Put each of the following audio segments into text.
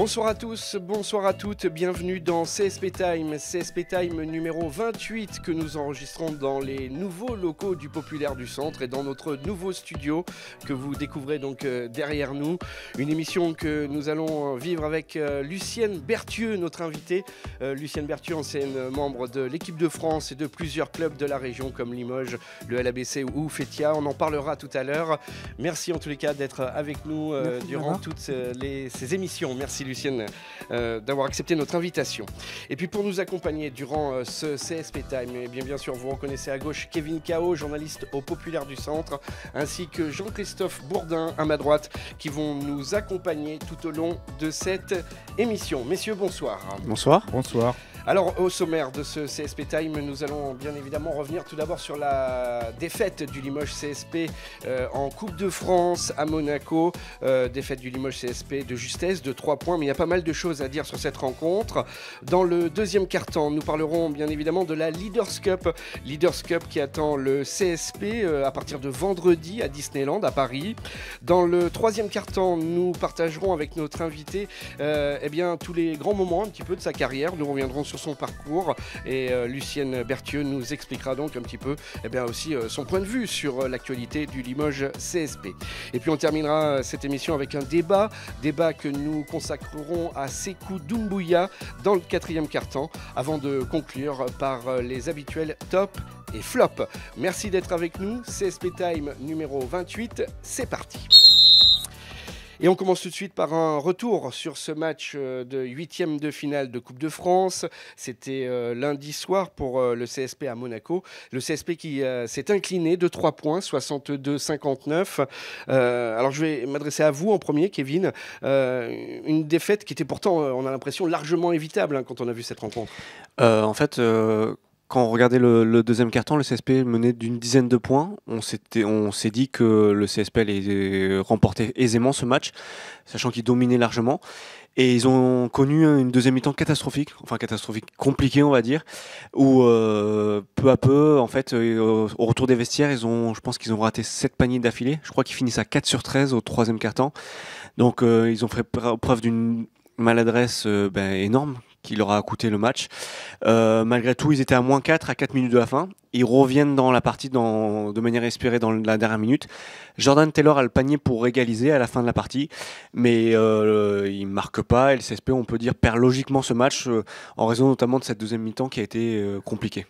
Bonsoir à tous, bonsoir à toutes, bienvenue dans CSP Time numéro 28 que nous enregistrons dans les nouveaux locaux du Populaire du Centre et dans notre nouveau studio que vous découvrez donc derrière nous. Une émission que nous allons vivre avec Lucienne Berthieu, notre invitée. Lucienne Berthieu, ancienne membre de l'équipe de France et de plusieurs clubs de la région comme Limoges, le LABC ou Fétia. On en parlera tout à l'heure. Merci en tous les cas d'être avec nous durant toutes ces émissions. Merci Lucienne d'avoir accepté notre invitation. Et puis pour nous accompagner durant ce CSP Time, et bien sûr vous reconnaissez à gauche Kevin Cao, journaliste au Populaire du Centre, ainsi que Jean-Christophe Bourdin à ma droite, qui vont nous accompagner tout au long de cette émission. Messieurs, bonsoir. Bonsoir. Bonsoir. Alors au sommaire de ce CSP Time, nous allons bien évidemment revenir tout d'abord sur la défaite du Limoges CSP en Coupe de France à Monaco. Défaite du Limoges CSP de justesse de 3 points, mais il y a pas mal de choses à dire sur cette rencontre. Dans le deuxième quart-temps, nous parlerons bien évidemment de la Leaders Cup. Leaders Cup qui attend le CSP à partir de vendredi à Disneyland à Paris. Dans le troisième quart-temps, nous partagerons avec notre invité tous les grands moments un petit peu de sa carrière. Nous reviendrons sur son parcours et Lucienne Berthieu nous expliquera donc un petit peu aussi son point de vue sur l'actualité du Limoges CSP. Et puis on terminera cette émission avec un débat que nous consacrerons à Sékou Doumbouya dans le quatrième quart-temps avant de conclure par les habituels top et flop. Merci d'être avec nous, CSP Time numéro 28, c'est parti. Et on commence tout de suite par un retour sur ce match de 8e de finale de Coupe de France. C'était lundi soir pour le CSP à Monaco. Le CSP qui s'est incliné de 3 points, 62-59. Alors je vais m'adresser à vous en premier, Kevin. Une défaite qui était pourtant, on a l'impression, largement évitable quand on a vu cette rencontre. Quand on regardait le deuxième quart-temps, le CSP menait d'une dizaine de points. On s'est dit que le CSP allait remporter aisément ce match, sachant qu'ils dominaient largement. Et ils ont connu une deuxième mi-temps catastrophique, compliquée on va dire, où peu à peu, en fait, au retour des vestiaires, je pense qu'ils ont raté 7 paniers d'affilée. Je crois qu'ils finissent à 4 sur 13 au troisième quart-temps. Donc ils ont fait preuve d'une maladresse énorme, qui leur a coûté le match. Malgré tout, ils étaient à -4 à 4 minutes de la fin. Ils reviennent dans la partie de manière espérée dans la dernière minute. Jordan Taylor a le panier pour égaliser à la fin de la partie, mais il ne marque pas. Et le CSP, on peut dire, perd logiquement ce match en raison notamment de cette deuxième mi-temps qui a été compliquée.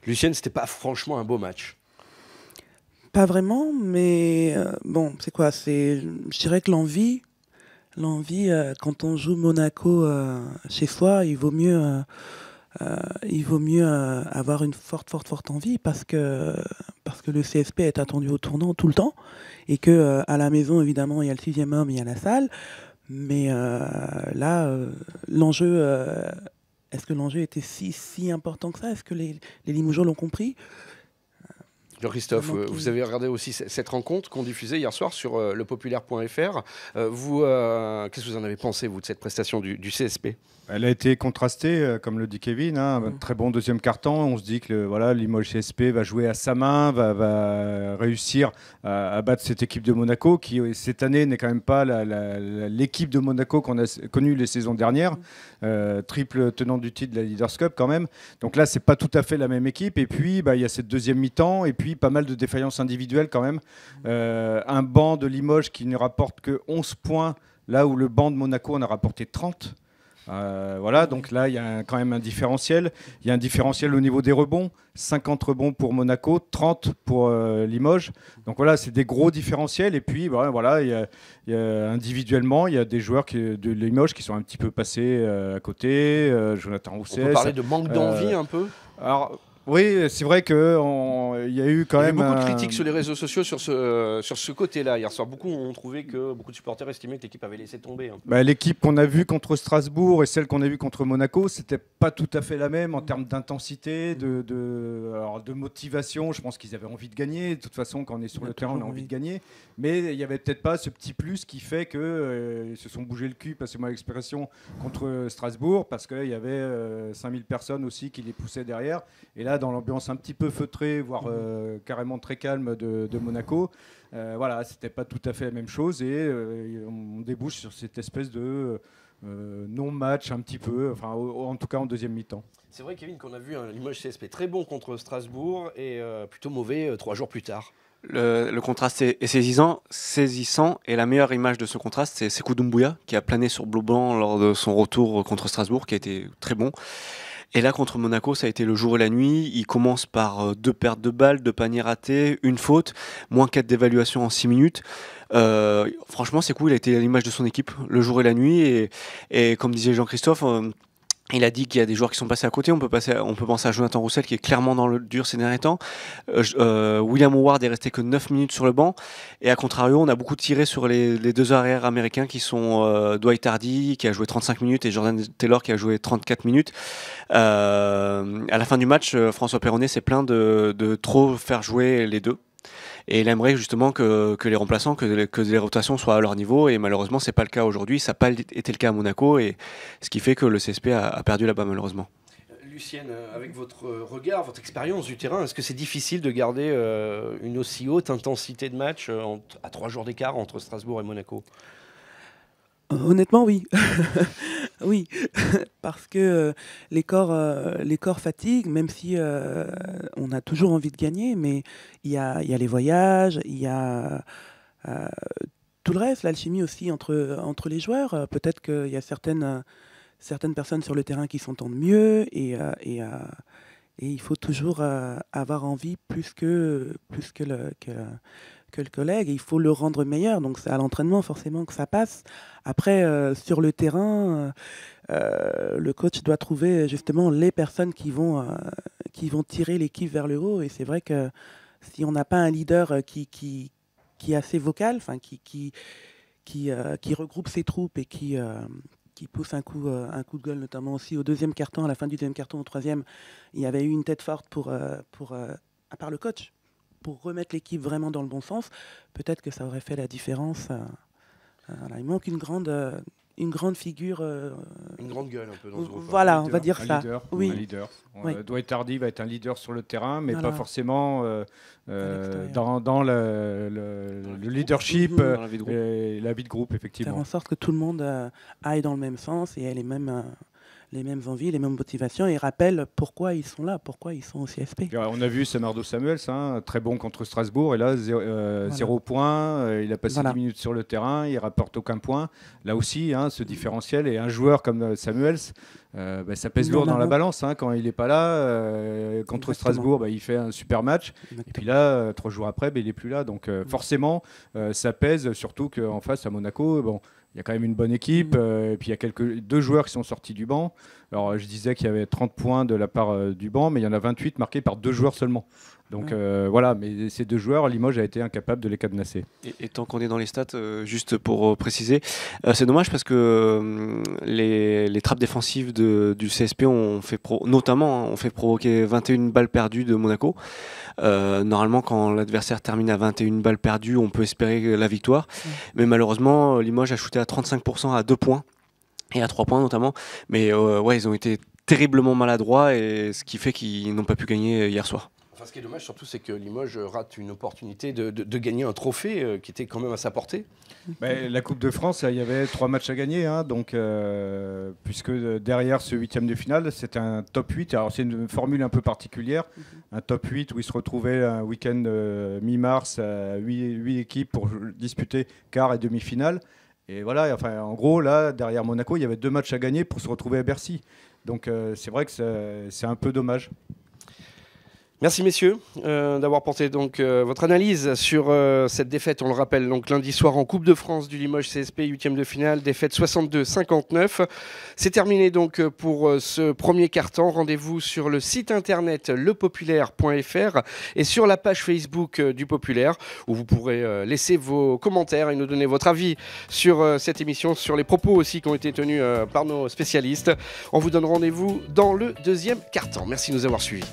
Lucienne, c'était pas franchement un beau match. Pas vraiment, mais c'est quoi? Je dirais que l'envie, quand on joue Monaco chez soi, il vaut mieux avoir une forte envie parce que le CSP est attendu au tournant tout le temps et que à la maison, évidemment, il y a le 6e homme, il y a la salle. Mais l'enjeu, est-ce que l'enjeu était si important que ça? Est-ce que les Limogeaux l'ont compris? Jean-Christophe, vous avez regardé aussi cette rencontre qu'on diffusait hier soir sur lepopulaire.fr. Qu'est-ce que vous en avez pensé, vous, de cette prestation du CSP ? Elle a été contrastée, comme le dit Kevin. Un très bon deuxième quart-temps. On se dit que Limoges CSP va jouer à sa main, va réussir à battre cette équipe de Monaco, qui cette année n'est quand même pas l'équipe de Monaco qu'on a connue les saisons dernières. Triple tenant du titre de la Leaders Cup quand même. Donc là, c'est pas tout à fait la même équipe. Et puis, il y a cette deuxième mi-temps et puis pas mal de défaillances individuelles quand même. Un banc de Limoges qui ne rapporte que 11 points, là où le banc de Monaco en a rapporté 30. Donc là, il y a quand même un différentiel. Il y a un différentiel au niveau des rebonds. 50 rebonds pour Monaco, 30 pour Limoges. Donc voilà, c'est des gros différentiels. Et puis, individuellement, il y a des joueurs de Limoges qui sont un petit peu passés à côté. Jonathan Rousset. On peut parler de manque d'envie un peu. Alors, oui, c'est vrai qu'il y a eu quand même beaucoup de critiques sur les réseaux sociaux sur ce côté-là. Hier soir, beaucoup ont trouvé que beaucoup de supporters estimaient que l'équipe avait laissé tomber. L'équipe qu'on a vue contre Strasbourg et celle qu'on a vue contre Monaco, c'était pas tout à fait la même en termes d'intensité, de motivation. Je pense qu'ils avaient envie de gagner. De toute façon, quand on est sur le terrain, on a envie de gagner. Mais il n'y avait peut-être pas ce petit plus qui fait qu'ils se sont bougé le cul, passez-moi l'expression, contre Strasbourg, parce qu'il y avait 5000 personnes aussi qui les poussaient derrière. Et là, dans l'ambiance un petit peu feutrée, voire carrément très calme de Monaco, c'était pas tout à fait la même chose et on débouche sur cette espèce de non-match un petit peu, enfin, en tout cas en deuxième mi-temps. C'est vrai, Kevin, qu'on a vu un Limoges CSP très bon contre Strasbourg et plutôt mauvais 3 jours plus tard. Le contraste est saisissant et la meilleure image de ce contraste, c'est Sékou Doumbouya qui a plané sur Bleu-Blanc lors de son retour contre Strasbourg, qui a été très bon. Et là, contre Monaco, ça a été le jour et la nuit. Il commence par 2 pertes de balles, 2 paniers ratés, une faute, moins 4 d'évaluation en 6 minutes. Franchement, Sékou, il a été à l'image de son équipe le jour et la nuit. Et comme disait Jean-Christophe, il a dit qu'il y a des joueurs qui sont passés à côté. On peut penser à Jonathan Roussel qui est clairement dans le dur ces derniers temps. William Howard est resté que 9 minutes sur le banc. Et à contrario, on a beaucoup tiré sur les 2 arrières américains qui sont Dwight Hardy qui a joué 35 minutes et Jordan Taylor qui a joué 34 minutes. À la fin du match, François Perronnet s'est plaint de trop faire jouer les deux. Et il aimerait justement que les remplaçants, que les rotations soient à leur niveau. Et malheureusement, c'est pas le cas aujourd'hui. Ça n'a pas été le cas à Monaco. Et ce qui fait que le CSP a perdu là-bas, malheureusement. Lucienne, avec votre regard, votre expérience du terrain, est-ce que c'est difficile de garder une aussi haute intensité de match à 3 jours d'écart entre Strasbourg et Monaco? Honnêtement, oui. Oui, parce que les corps fatiguent, même si on a toujours envie de gagner, mais il y a les voyages, il y a tout le reste, l'alchimie aussi entre les joueurs. Peut-être qu'il y a certaines personnes sur le terrain qui s'entendent mieux et il faut toujours avoir envie plus que le collègue, et il faut le rendre meilleur. Donc c'est à l'entraînement forcément que ça passe. Après, sur le terrain, le coach doit trouver justement les personnes qui vont tirer l'équipe vers le haut. Et c'est vrai que si on n'a pas un leader qui est assez vocal, enfin qui regroupe ses troupes et qui pousse un coup de gueule, notamment aussi au deuxième quart-temps, à la fin du deuxième quart-temps, au troisième, il y avait eu une tête forte pour à part le coach, pour remettre l'équipe vraiment dans le bon sens. Peut-être que ça aurait fait la différence. Voilà. Il manque une grande figure. Une grande gueule un peu dans ce groupe. Voilà, on va dire ça. Un leader. Oui. Dwight Hardy va être un leader sur le terrain, mais Voilà. pas forcément dans le leadership et la vie de groupe, Faire effectivement. en sorte que tout le monde aille dans le même sens et ait les mêmes envies, les mêmes motivations, et rappelle pourquoi ils sont là, pourquoi ils sont au CSP. On a vu Samardo Samuels, très bon contre Strasbourg, et là, 0 point. Il a passé 10 minutes sur le terrain, il rapporte aucun point. Là aussi, ce différentiel, et un joueur comme Samuels, ça pèse lourd dans la balance. Quand il n'est pas là, contre Strasbourg, il fait un super match. Exactement. Et puis là, 3 jours après, il n'est plus là. Donc forcément, ça pèse, surtout qu'en face, à Monaco, il y a quand même une bonne équipe, et puis il y a 2 joueurs qui sont sortis du banc. Alors je disais qu'il y avait 30 points de la part du banc, mais il y en a 28 marqués par 2 joueurs seulement. Donc voilà, mais ces 2 joueurs, Limoges a été incapable de les cadenasser. Et tant qu'on est dans les stats, juste pour préciser, c'est dommage parce que les trappes défensives du CSP ont fait provoquer 21 balles perdues de Monaco. Normalement, quand l'adversaire termine à 21 balles perdues, on peut espérer la victoire. Mais malheureusement, Limoges a shooté à 35% à 2 points et à 3 points notamment. Mais ils ont été terriblement maladroits, et ce qui fait qu'ils n'ont pas pu gagner hier soir. Enfin, ce qui est dommage surtout, c'est que Limoges rate une opportunité de gagner un trophée qui était quand même à sa portée. La Coupe de France, il y avait 3 matchs à gagner, donc, puisque derrière ce 8e de finale, c'était un top 8. Alors c'est une formule un peu particulière, un top 8 où il se retrouvait un week-end mi-mars, 8 équipes pour disputer quart et demi-finale. Et voilà, enfin, en gros, là, derrière Monaco, il y avait 2 matchs à gagner pour se retrouver à Bercy. Donc c'est vrai que c'est un peu dommage. Merci messieurs d'avoir porté donc votre analyse sur cette défaite, on le rappelle, donc lundi soir en Coupe de France du Limoges CSP, 8e de finale, défaite 62-59. C'est terminé donc pour ce premier quart-temps. Rendez-vous sur le site internet lepopulaire.fr et sur la page Facebook du Populaire, où vous pourrez laisser vos commentaires et nous donner votre avis sur cette émission, sur les propos aussi qui ont été tenus par nos spécialistes. On vous donne rendez-vous dans le deuxième quart-temps. Merci de nous avoir suivis.